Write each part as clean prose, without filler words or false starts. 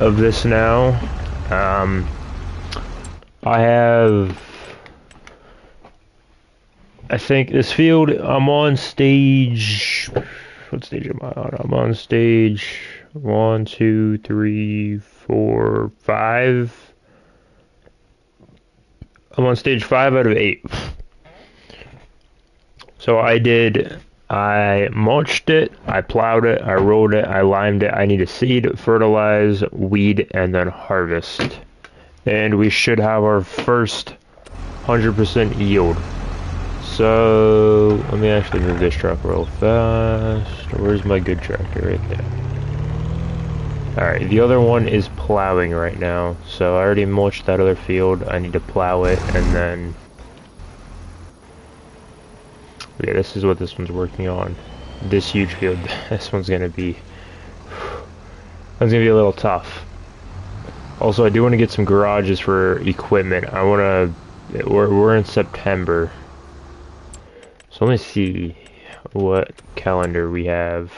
of this now. Um, I have, I think this field, I'm on stage, what stage am I on? I'm on stage 1, 2, 3, 4, 5. I'm on stage 5 out of 8. So I mulched it, I plowed it, I rowed it, I limed it. I need to seed, fertilize, weed, and then harvest. And we should have our first 100% yield. So, let me actually move this truck real fast. Where's my good tractor? Right there. Alright, the other one is plowing right now. So I already mulched that other field. I need to plow it, and then... Yeah, this is what this one's working on. This huge field. This one's gonna be... That's gonna be a little tough. Also, I do want to get some garages for equipment. I want to... We're in September. So let me see what calendar we have.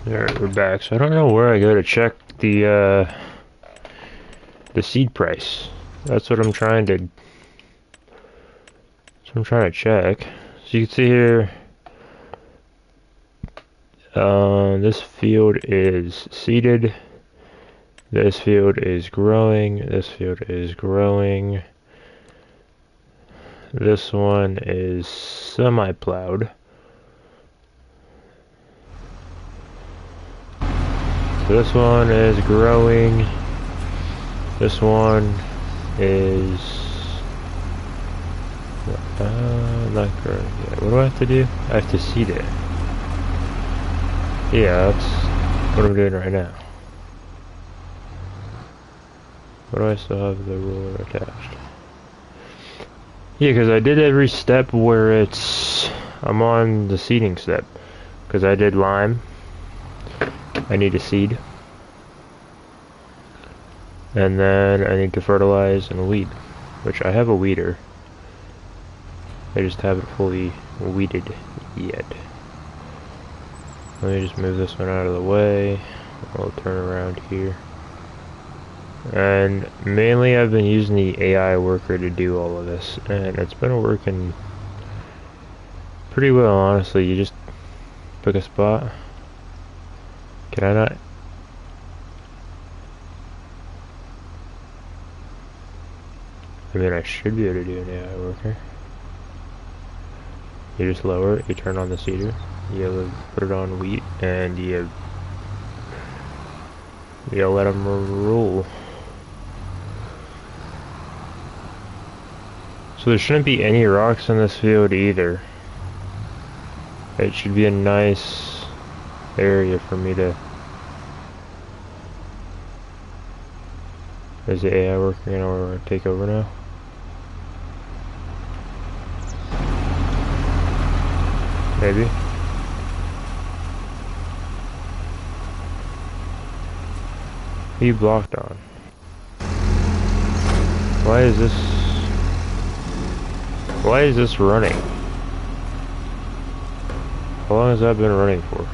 Alright, we're back. So I don't know where I go to check the seed price. That's what I'm trying to check. So you can see here, this field is seeded. This field is growing. This field is growing. This one is semi-plowed. This one is growing. This one is not growing yet. What do I have to do? I have to seed it. Yeah, that's what I'm doing right now. Why do I still have the ruler attached? Yeah, because I did every step where I'm on the seeding step. Because I did lime. I need to seed. And then I need to fertilize and weed. Which I have a weeder. I just haven't fully weeded yet. Let me just move this one out of the way. I'll turn around here. And mainly I've been using the AI worker to do all of this, and it's been working pretty well, honestly. You just pick a spot. Can I not? I mean, I should be able to do an AI worker. You just lower it, you turn on the seeder, you put it on wheat, and you let them roll. So there shouldn't be any rocks in this field either. It should be a nice area for me to... Is the AI working gonna take over now? Maybe. He blocked on. Why is this running? How long has that been running for?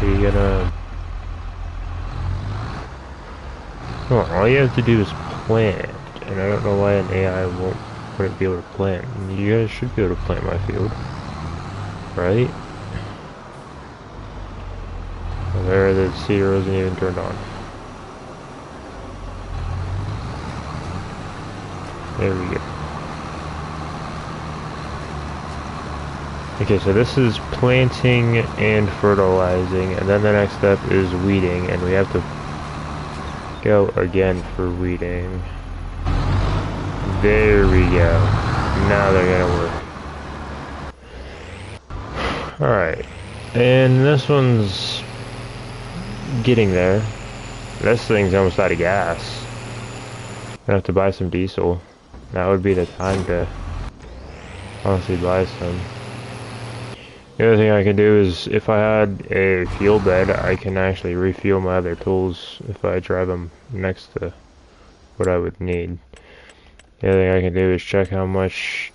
Are you gonna... No, all you have to do is plant, and I don't know why an AI wouldn't be able to plant. You guys should be able to plant my field, right? Well, there, the seeder wasn't even turned on. There we go. Okay, so this is planting and fertilizing, and then the next step is weeding, and we have to go again for weeding. There we go. Now they're gonna work. Alright. And this one's getting there. This thing's almost out of gas. I'm gonna have to buy some diesel. That would be the time to honestly buy some. The other thing I can do is, if I had a fuel bed, I can actually refuel my other tools if I drive them next to what I would need. The other thing I can do is check how much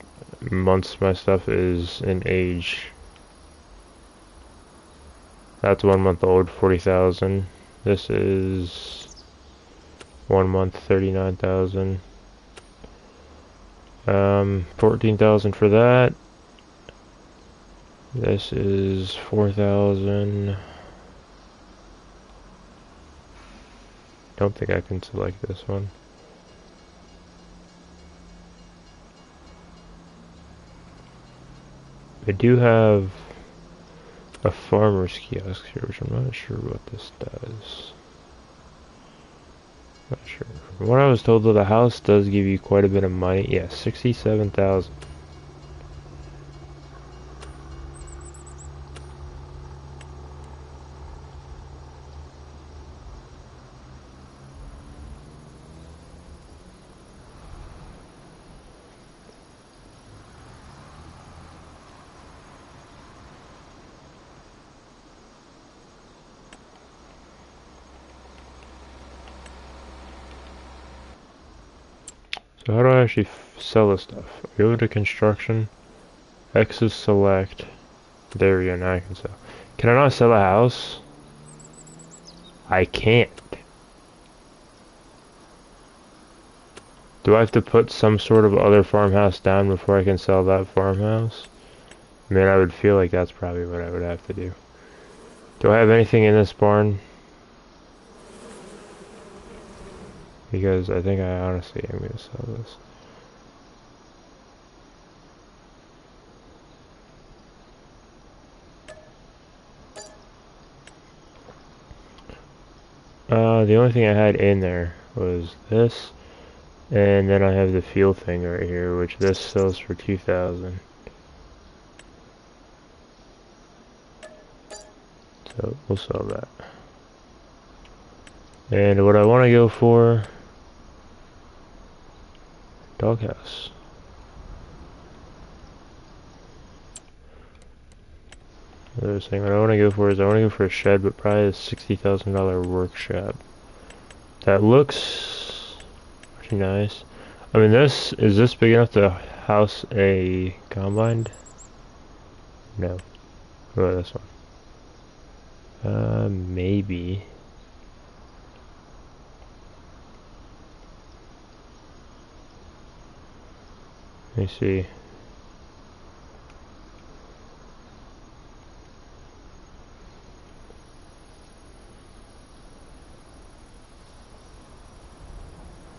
months my stuff is in age. That's 1 month old, 40,000. This is 1 month, 39,000. 14,000 for that. This is 4,000. Don't think I can select this one. I do have a farmer's kiosk here, which I'm not sure what this does. Not sure. From what I was told, though, the house does give you quite a bit of money. Yeah, 67,000. So how do I actually sell this stuff? Go to construction. X is select. There we go, now I can sell. Can I not sell a house? I can't. Do I have to put some sort of other farmhouse down before I can sell that farmhouse? I mean, I would feel like that's probably what I would have to do. Do I have anything in this barn? Because I think I honestly am going to sell this. The only thing I had in there was this, and then I have the fuel thing right here, which this sells for 2,000. So we'll sell that. And what I want to go for, doghouse. Another thing, what I want to go for is I want to go for a shed, but probably a $60,000 workshop. That looks pretty nice. I mean, is this big enough to house a combine? No. What about this one? Maybe. Let me see.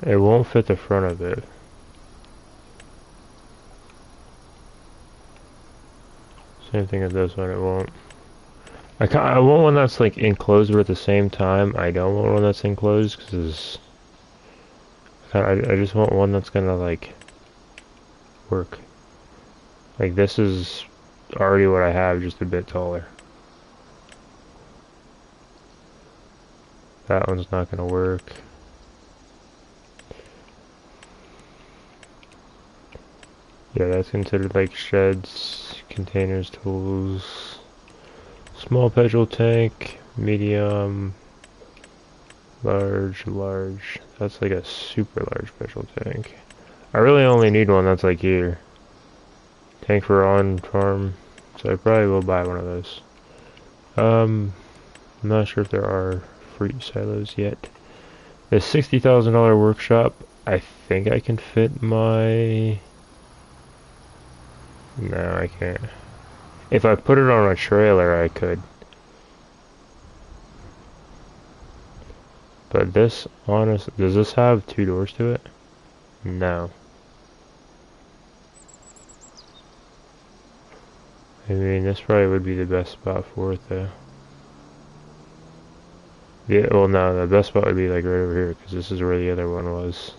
It won't fit the front of it. Same thing with this one, it won't. I want one that's like enclosed, but at the same time, I don't want one that's enclosed because I just want one that's gonna like work. Like this is already what I have, just a bit taller. That one's not gonna work. Yeah, that's considered like sheds, containers, tools, small petrol tank, medium, large. That's like a super large petrol tank. I really only need one that's like here. Tank for on farm, so I probably will buy one of those. I'm not sure if there are fruit silos yet. The $60,000 workshop, I think I can fit my... No, I can't. If I put it on a trailer, I could. But this, honest, does this have 2 doors to it? No. I mean, this probably would be the best spot for it, though. Yeah, well, no, the best spot would be like right over here, because this is where the other one was.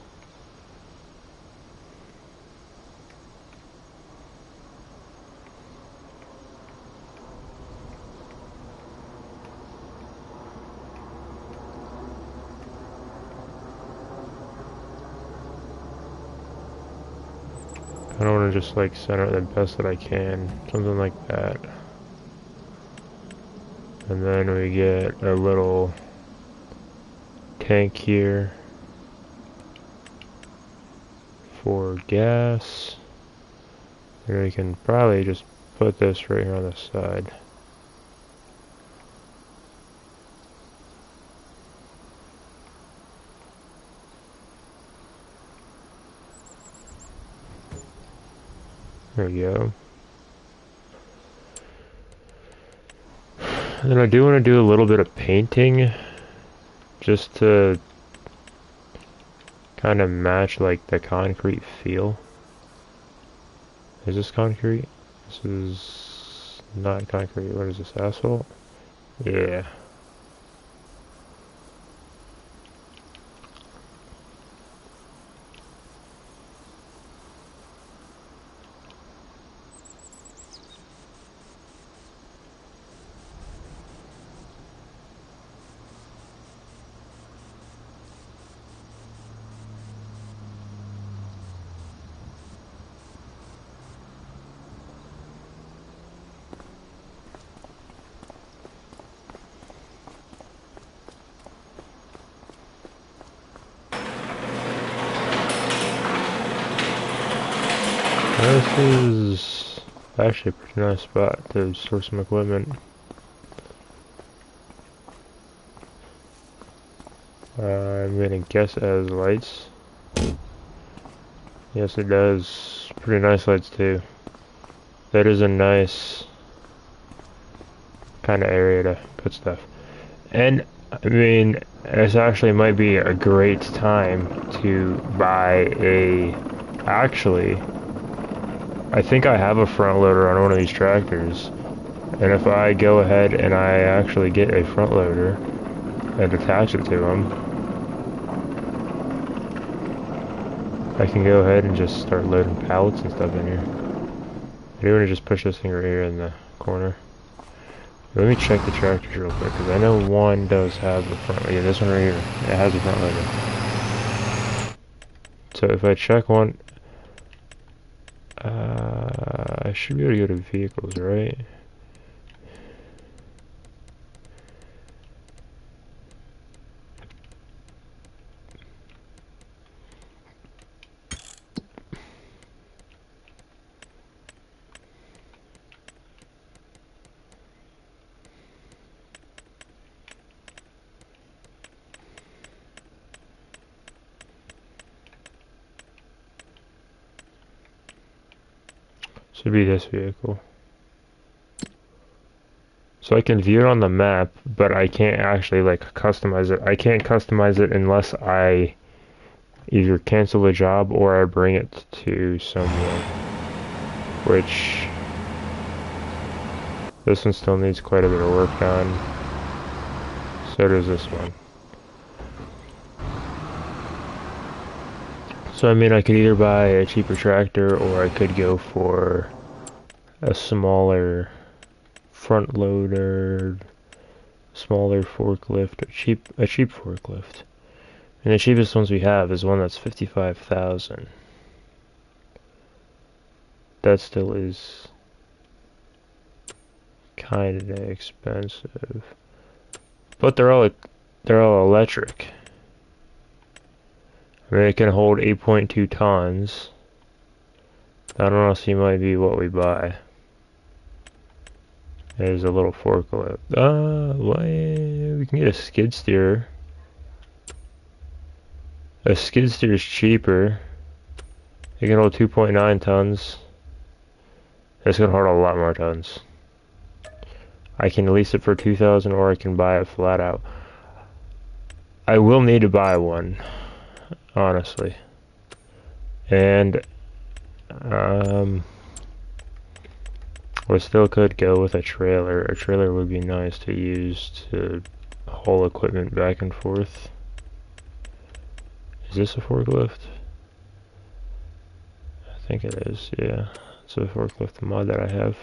I don't want to just like center it the best that I can, something like that. And then we get a little tank here for gas. And we can probably just put this right here on the side. There we go. And then I do want to do a little bit of painting, just to kind of match like the concrete feel. Is this concrete? This is not concrete. What is this, asphalt? Yeah. This is actually a pretty nice spot to store some equipment. I'm gonna guess it has lights. Yes, it does. Pretty nice lights too. That is a nice kind of area to put stuff. And I mean, this actually might be a great time to buy a. Actually, I think I have a front loader on one of these tractors, and if I go ahead and I actually get a front loader and attach it to them, I can go ahead and just start loading pallets and stuff in here. I do want to just push this thing right here in the corner. Let me check the tractors real quick, because I know one does have a front loader. Yeah, this one right here, it has a front loader. So if I check one, I should be able to go to vehicles, right? Should be this vehicle. So I can view it on the map, but I can't actually like customize it. I can't customize it unless I either cancel the job or I bring it to someone. Which this one still needs quite a bit of work done. So does this one. So I mean, I could either buy a cheaper tractor or I could go for a smaller front loader, smaller forklift, a cheap forklift. And the cheapest ones we have is one that's 55,000. That still is kind of expensive, but they're all electric. I mean, it can hold 8.2 tons. I don't know, see, might be what we buy. There's a little forklift. We can get a skid steer. A skid steer is cheaper. It can hold 2.9 tons. It's gonna hold a lot more tons. I can lease it for 2,000, or I can buy it flat out. I will need to buy one, honestly. And we still could go with a trailer. A trailer would be nice to use to haul equipment back and forth. Is this a forklift? I think it is, yeah. It's a forklift mod that I have.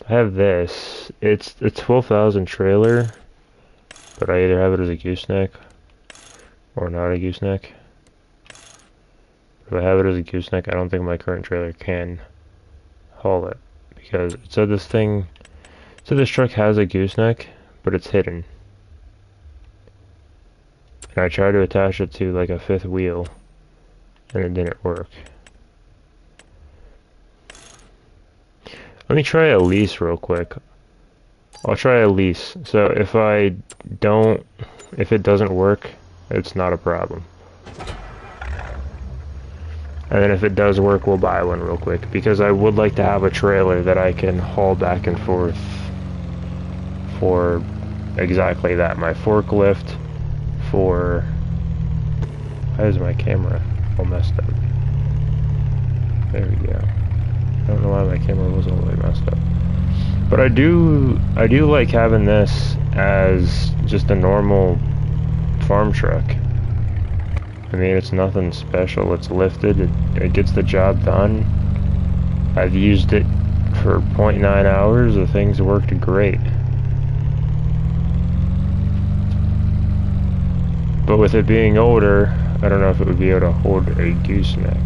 I have this. It's a 12,000 trailer, but I either have it as a gooseneck or not a gooseneck. If I have it as a gooseneck, I don't think my current trailer can haul it, because it said this truck has a gooseneck, but it's hidden. And I tried to attach it to like a fifth wheel, and it didn't work. Let me try a lease real quick. I'll try a lease. So if it doesn't work, it's not a problem. And then if it does work, we'll buy one real quick, because I would like to have a trailer that I can haul back and forth for exactly that. My forklift for... Why is my camera all messed up? There we go. I don't know why my camera was all the way messed up. But I do like having this as just a normal farm truck. I mean, it's nothing special. It's lifted. It gets the job done. I've used it for 0.9 hours. The thing's worked great. But with it being older, I don't know if it would be able to hold a gooseneck.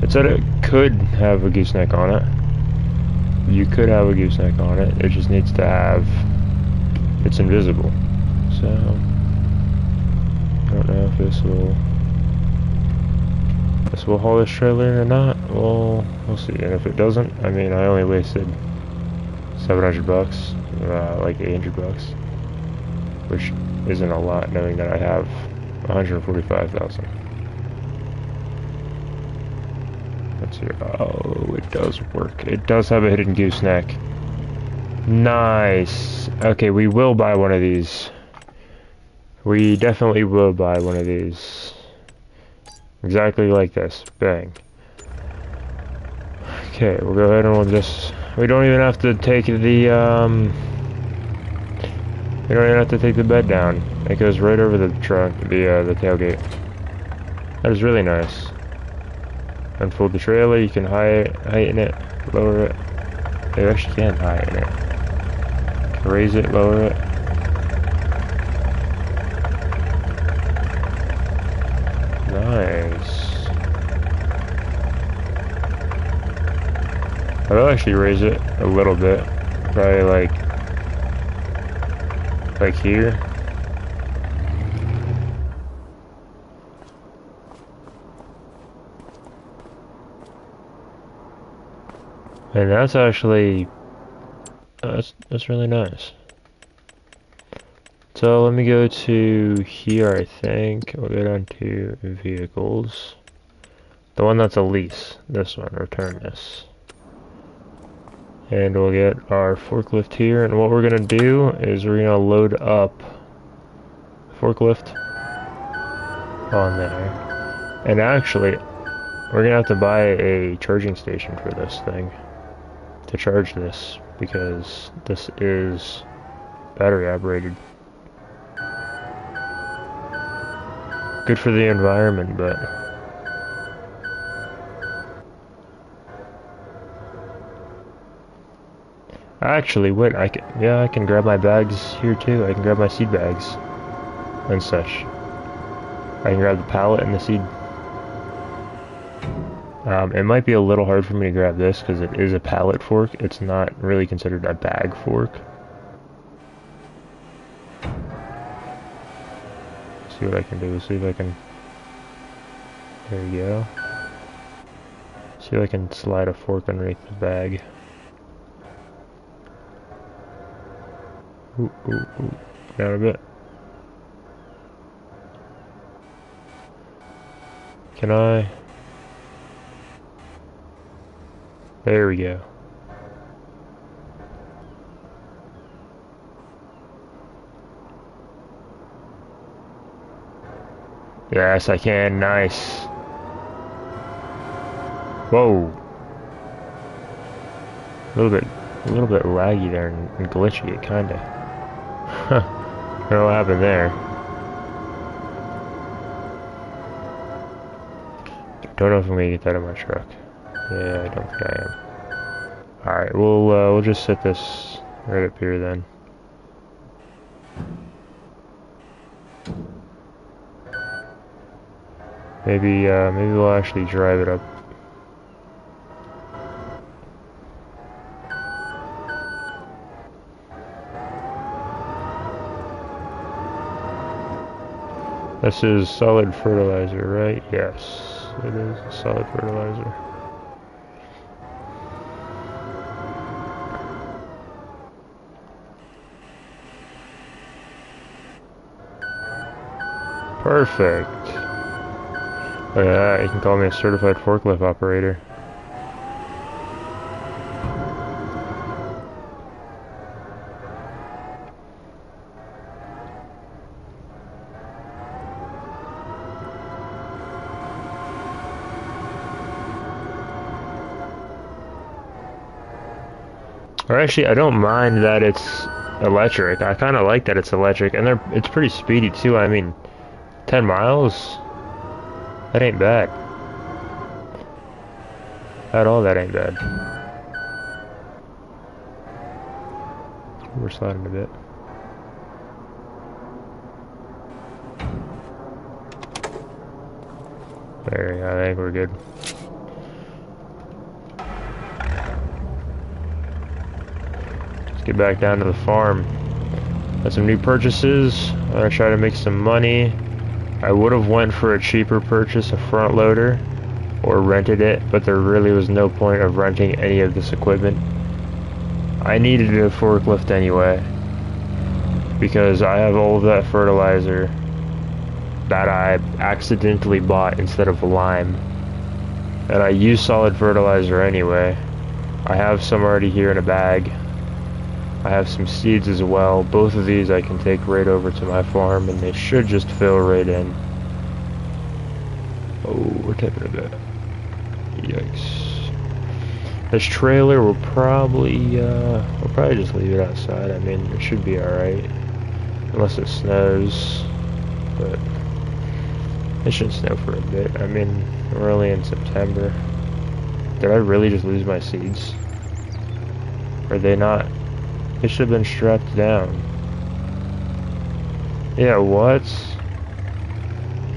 It said it could have a gooseneck on it. You could have a gooseneck on it. It just needs to have... It's invisible. So... I don't know if this will... This will haul this trailer or not? Well, we'll see. And if it doesn't, I mean, I only wasted 700 bucks, like 800 bucks, which isn't a lot knowing that I have 145,000. Let's see. Oh, it does work. It does have a hidden gooseneck. Nice. Okay, we will buy one of these. We definitely will buy one of these. Exactly like this. Bang. Okay, we'll go ahead and we'll just... We don't even have to take the, We don't even have to take the bed down. It goes right over the trunk, the tailgate. That is really nice. Unfold the trailer, you can heighten it, lower it. You actually can heighten it. You can raise it, lower it. Nice. I'll actually raise it a little bit. Probably like here. And that's actually that's really nice. So let me go to here, I think. We'll go down to vehicles. The one that's a lease. This one, return this. And we'll get our forklift here. And what we're gonna do is we're gonna load up forklift on there. And actually, we're gonna have to buy a charging station for this thing to charge this, because this is battery operated. Good for the environment, but actually, wait, I can grab my bags here too. I can grab my seed bags and such. I can grab the pallet and the seed. It might be a little hard for me to grab this because it is a pallet fork. It's not really considered a bag fork. See what I can do. See if I can. There we go. See if I can slide a fork underneath the bag. Ooh, ooh, ooh. Down a bit. Can I? There we go. Yes, I can. Nice. Whoa. A little bit laggy there and glitchy. It kinda. Huh. I don't know what happened there. Don't know if I'm gonna get that in my truck. Yeah, I don't think I am. Alright, we'll just set this right up here then. Maybe we'll actually drive it up. This is solid fertilizer, right? Yes, it is solid fertilizer. Perfect. Look at that, you can call me a certified forklift operator. Or actually, I don't mind that it's electric. I kind of like that it's electric, and it's pretty speedy too. I mean, 10 miles? That ain't bad. At all, that ain't bad. We're sliding a bit. There, yeah, I think we're good. Let's get back down to the farm. Got some new purchases. I'm gonna try to make some money. I would have went for a cheaper purchase, a front loader, or rented it, but there really was no point of renting any of this equipment. I needed a forklift anyway, because I have all of that fertilizer that I accidentally bought instead of lime. And I use solid fertilizer anyway. I have some already here in a bag. I have some seeds as well. Both of these I can take right over to my farm and they should just fill right in. Oh, we're tipping a bit. Yikes. This trailer will probably, we'll probably just leave it outside. I mean, it should be alright. Unless it snows. But it shouldn't snow for a bit. I mean, we're only in September. Did I really just lose my seeds? Are they not? They should have been strapped down. Yeah, what?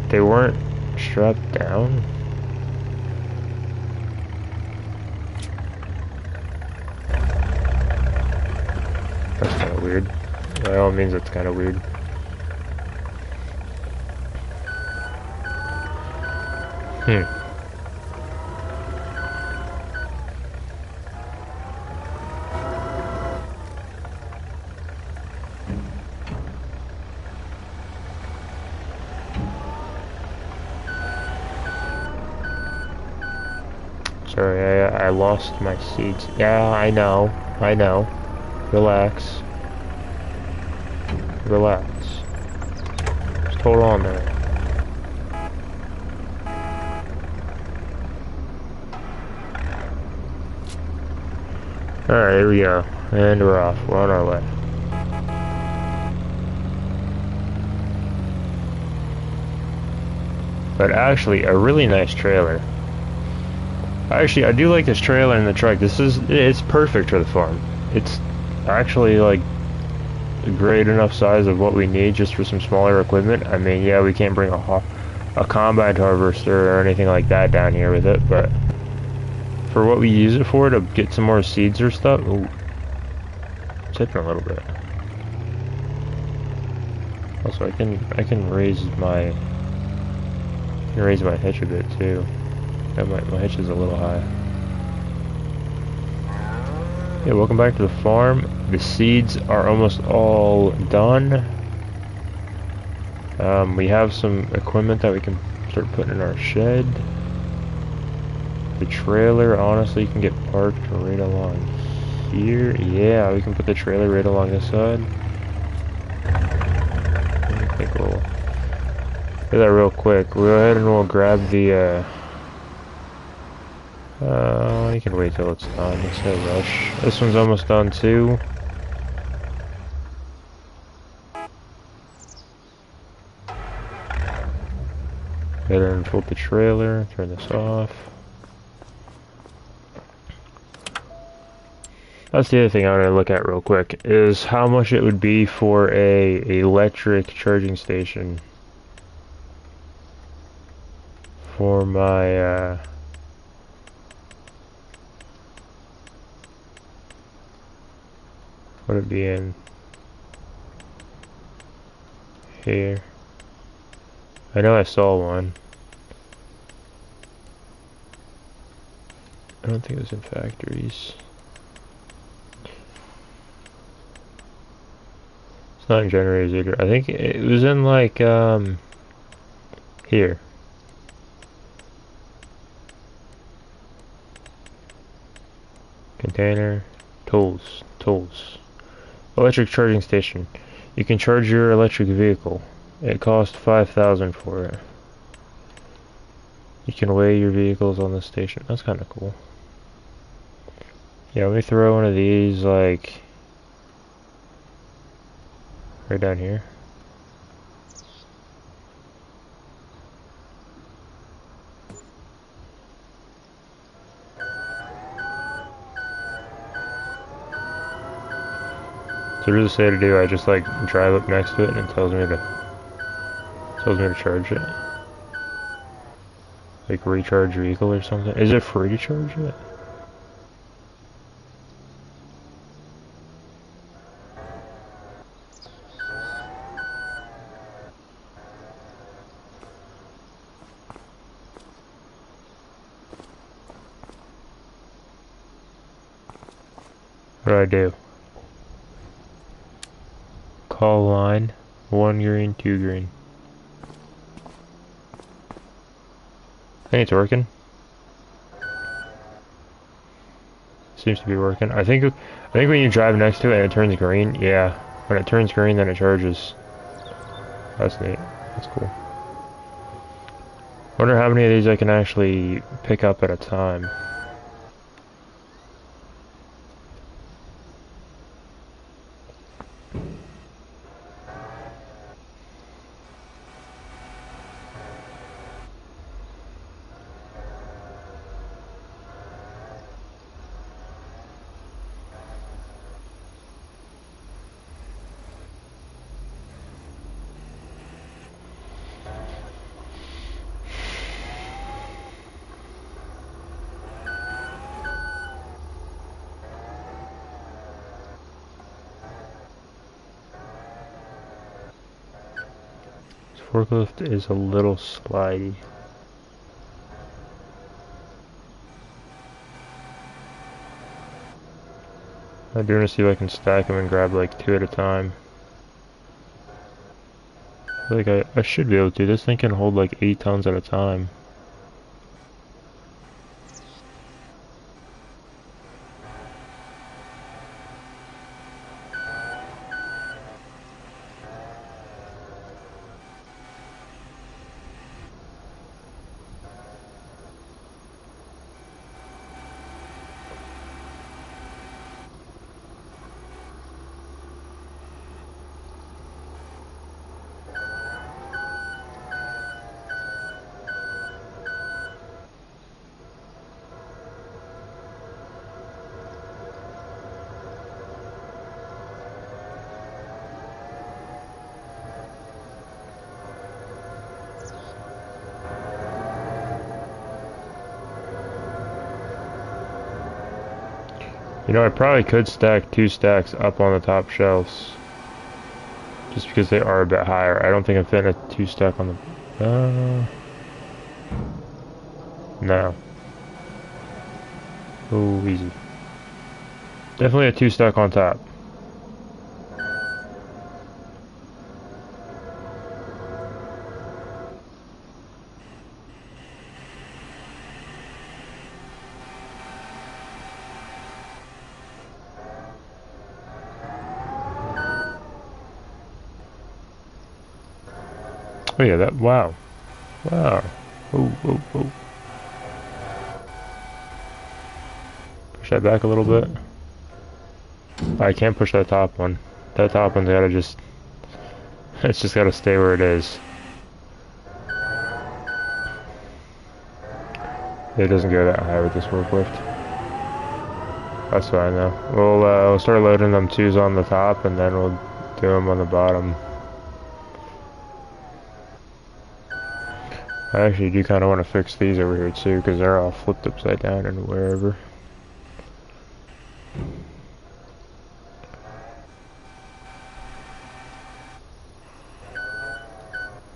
They weren't strapped down? That's kind of weird. By all means, that's kind of weird. Sorry, I lost my seeds. Yeah, I know. Relax. Relax. Just hold on there. Alright, here we go. And we're off. We're on our way. But actually, a really nice trailer. Actually, I do like this trailer and the truck. It's perfect for the farm. It's actually like a great enough size of what we need just for some smaller equipment. I mean, yeah, we can't bring a combine harvester or anything like that down here with it, but for what we use it for, to get some more seeds or stuff. Ooh, tipping a little bit. Also, I can raise my hitch a bit too. My hitch is a little high. Yeah, welcome back to the farm. The seeds are almost all done. We have some equipment that we can start putting in our shed. The trailer, honestly, can get parked right along here. Yeah, we can put the trailer right along this side. I think we'll do that real quick. We'll go ahead and we'll grab the, you can wait till it's done. It's no rush. This one's almost done too. Better unfold the trailer. Turn this off. That's the other thing I want to look at real quick, is how much it would be for a electric charging station for my would it be in here? I know I saw one. I don't think it was in factories. It's not in generators either. I think it was in like here. Container, tools. Electric charging station. You can charge your electric vehicle. It costs 5,000 for it. You can weigh your vehicles on the station. That's kind of cool. Yeah, let me throw one of these like right down here. So what does it say to do? I just like drive up next to it and it tells me to charge it. Like recharge vehicle or something. Is it free to charge it? What do I do? Call line. 1 green, 2 green. I think it's working. Seems to be working. I think when you drive next to it and it turns green, yeah. When it turns green, then it charges. That's neat. That's cool. Wonder how many of these I can actually pick up at a time. Forklift is a little slidey. I do want to see if I can stack them and grab like 2 at a time. I feel like I should be able to. This thing can hold like 8 tons at a time. You know, I probably could stack 2 stacks up on the top shelves. Just because they are a bit higher. I don't think I'm fitting a 2 stack on the... no. Oh, easy. Definitely a 2 stack on top. Oh yeah, that, wow. Wow. Oh, oh, oh. Push that back a little bit. I can't push that top one. That top one's gotta just, it's just gotta stay where it is. It doesn't go that high with this forklift. That's fine though. We'll start loading them 2s on the top and then we'll do them on the bottom. I actually do kind of want to fix these over here too, because they're all flipped upside down and wherever.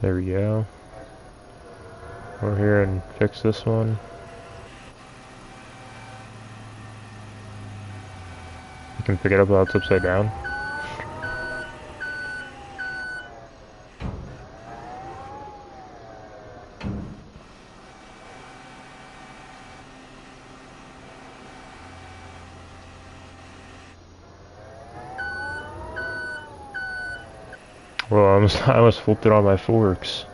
There we go. Over here and fix this one. You can pick it up while it's upside down. Well, I almost flipped it on my forks.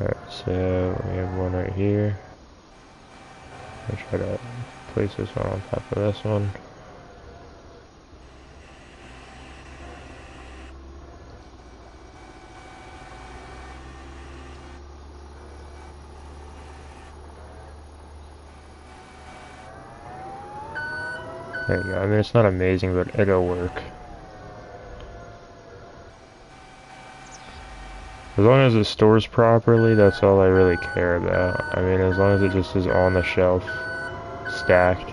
Alright, so we have one right here. I'll try to place this one on top of this one. There you go. I mean, it's not amazing, but it'll work. As long as it stores properly, that's all I really care about. I mean, as long as it just is on the shelf, stacked.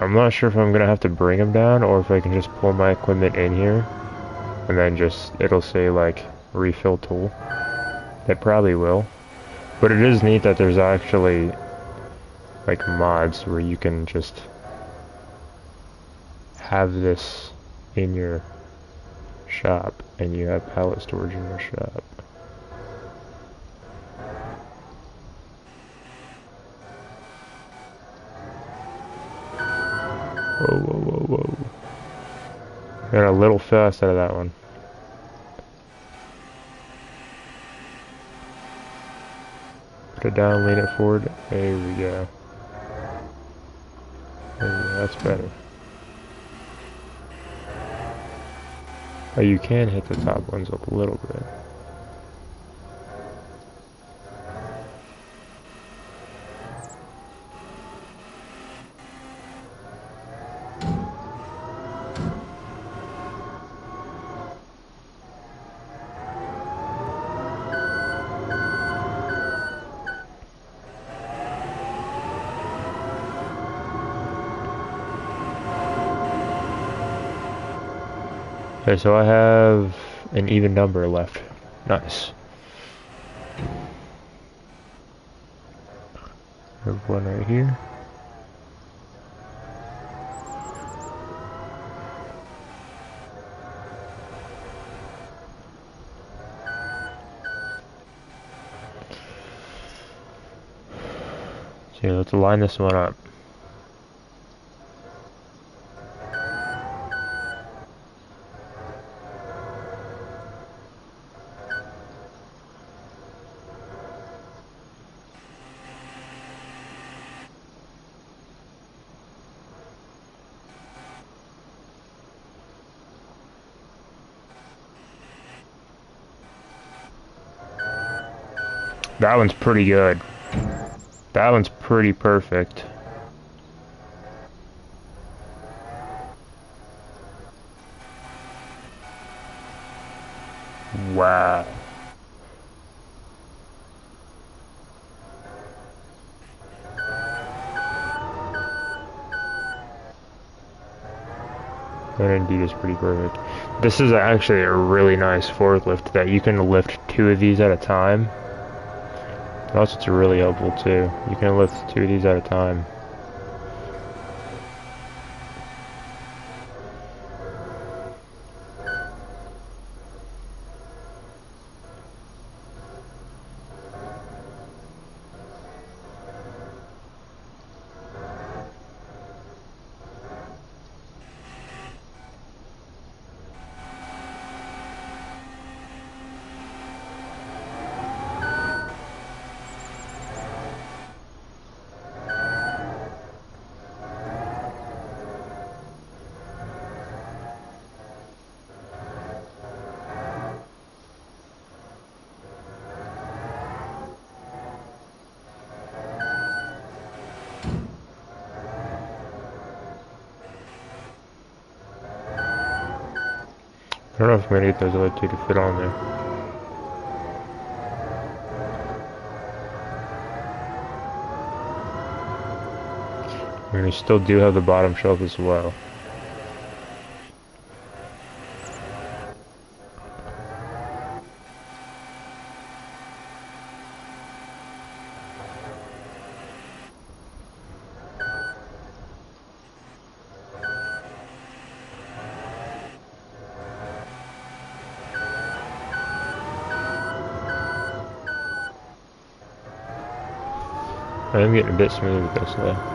I'm not sure if I'm gonna have to bring them down, or if I can just pull my equipment in here, and then just, it'll say like, refill tool. It probably will. But it is neat that there's actually like mods where you can just have this in your shop and you have pallet storage in your shop. Whoa, whoa, whoa, whoa. Got a little fast out of that one. Put it down, lean it forward. There we go. There we go, that's better. Oh, you can hit the top ones up a little bit. Okay, so I have an even number left. Nice. There's one right here. So let's line this one up. That one's pretty good. That one's pretty perfect. Wow. That indeed is pretty perfect. This is actually a really nice forklift that you can lift 2 of these at a time. That's what's really helpful too. You can lift 2 of these at a time. I don't know if I'm gonna get those other 2 to fit on there. And we still do have the bottom shelf as well. I'm getting a bit smooth with this though.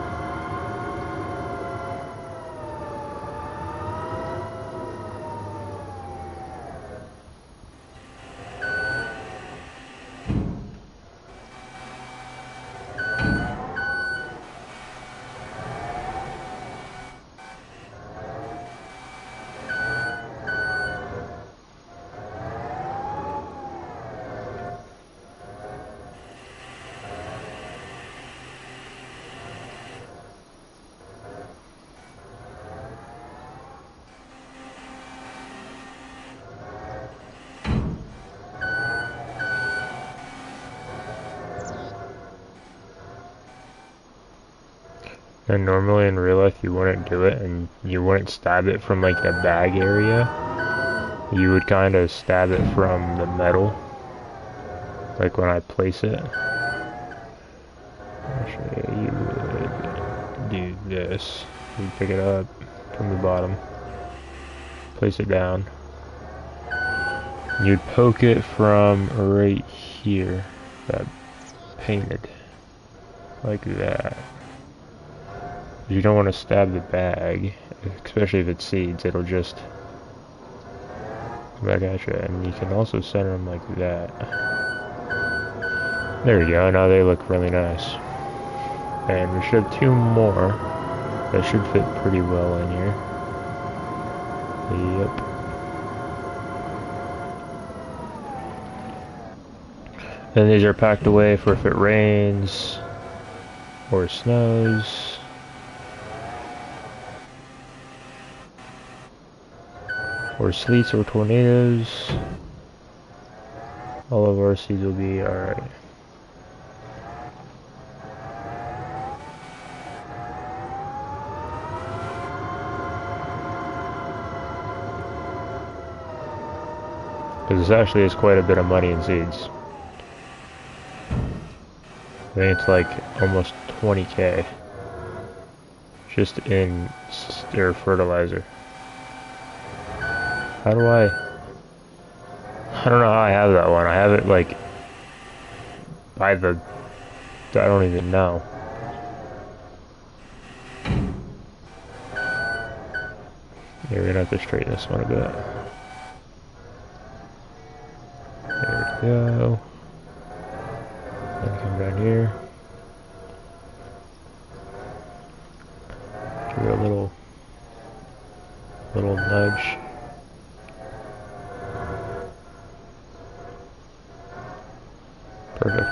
And normally in real life you wouldn't do it and you wouldn't stab it from like the bag area. You would kind of stab it from the metal. Like when I place it. Actually, you would. do this. We pick it up from the bottom, place it down. You'd poke it from right here, that painted, like that. You don't want to stab the bag, especially if it's seeds. It'll just come back at you. And you can also center them like that. There we go. Now they look really nice. And we should have 2 more that should fit pretty well in here. Yep. And these are packed away for if it rains or snows. Or sleets or tornadoes. All of our seeds will be alright. Because this actually is quite a bit of money in seeds. I think it's like almost 20k just in fertilizer. How do I don't know how I have that one. I have it like by the, I don't even know. Yeah, we're gonna have to straighten this one a bit. There we go. And come down here. Give it a little nudge. Perfect.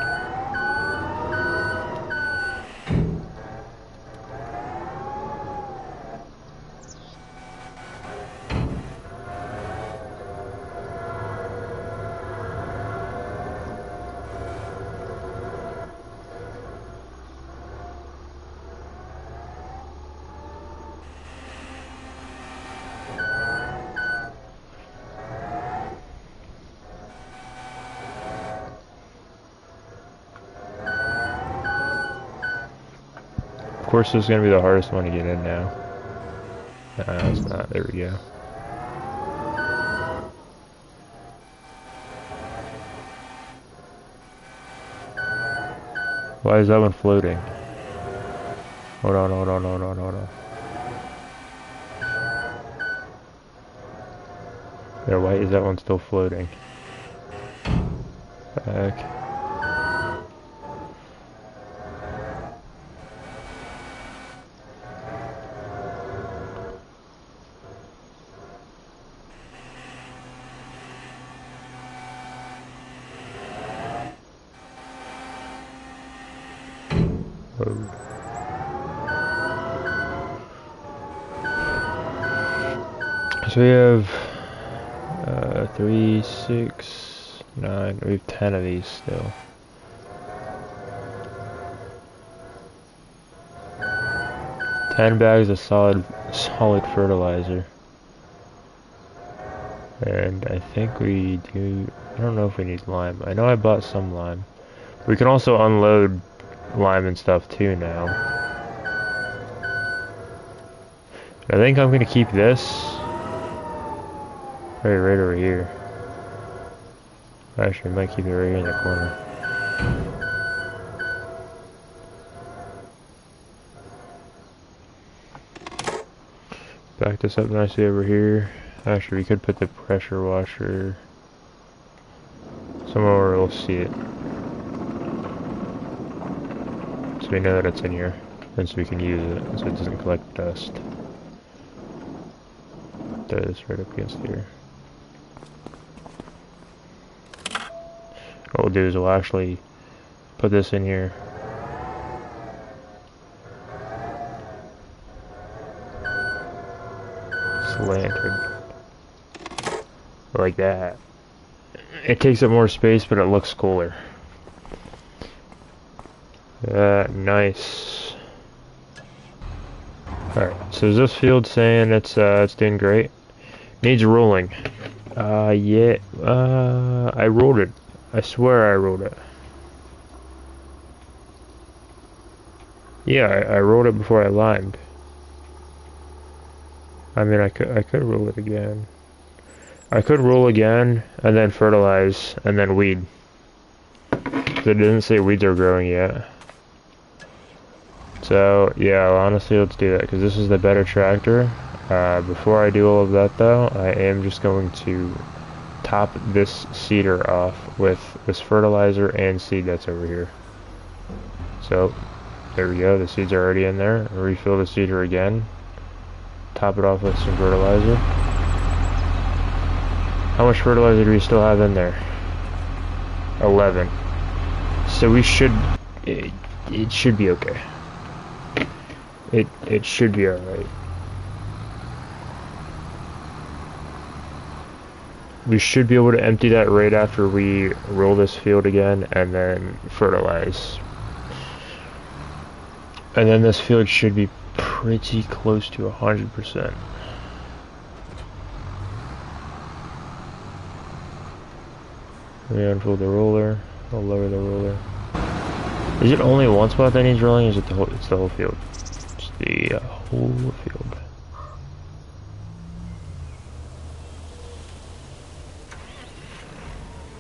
Of course, this is going to be the hardest one to get in now. It's not. There we go. Why is that one floating? Hold on. There, why is that one still floating? Back. So we have 3, 6, 9, we have 10 of these still. Ten bags of solid fertilizer. And I think we do, I don't know if we need lime. I know I bought some lime. We can also unload lime and stuff too now. I think I'm gonna keep this right over here. Actually, I might keep it right here in the corner. Back this up nicely over here. Actually, we could put the pressure washer somewhere where we'll see it. So we know that it's in here. And so we can use it so it doesn't collect dust. Throw this right up against here. What we'll do is we'll actually put this in here. Slanted. Like that. It takes up more space, but it looks cooler. Nice. Alright, so is this field saying it's doing great? Needs rolling. Yeah, I rolled it. I swear I rolled it. Yeah, I rolled it before I limed. I mean, I could roll it again. I could roll again, and then fertilize, and then weed. It didn't say weeds are growing yet. So, yeah, honestly, let's do that, because this is the better tractor. Before I do all of that, though, I am just going to top this seeder off with this fertilizer and seed that's over here. So, there we go, the seeds are already in there. Refill the seeder again. Top it off with some fertilizer. How much fertilizer do we still have in there? 11. So we should... It should be okay. It should be alright. We should be able to empty that right after we roll this field again and then fertilize. And then this field should be pretty close to 100%. Let me unfold the roller. I'll lower the roller. Is it only one spot that needs rolling? Or is it the whole? It's the whole field. It's the whole field.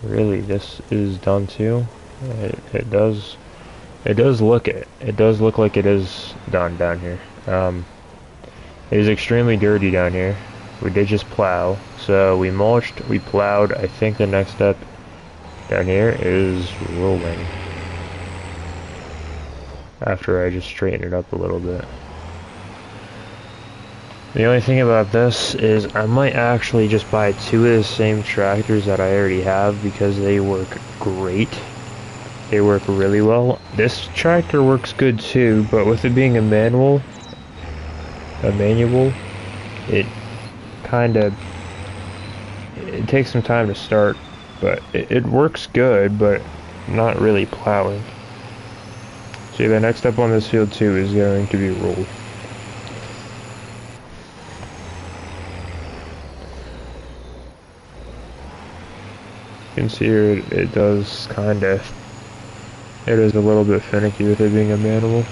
Really, this is done too. It does. It does look it. It does look like it is done down here. It is extremely dirty down here. We did just plow, so we mulched, we plowed. I think the next step down here is rolling. After I just straighten it up a little bit. The only thing about this is I might actually just buy 2 of the same tractors that I already have because they work great. They work really well. This tractor works good too, but with it being a manual, it takes some time to start, but it works good, but not really plowing. So the next step on this field too is going to be rolled. You can see here it does it is a little bit finicky with it being a manual.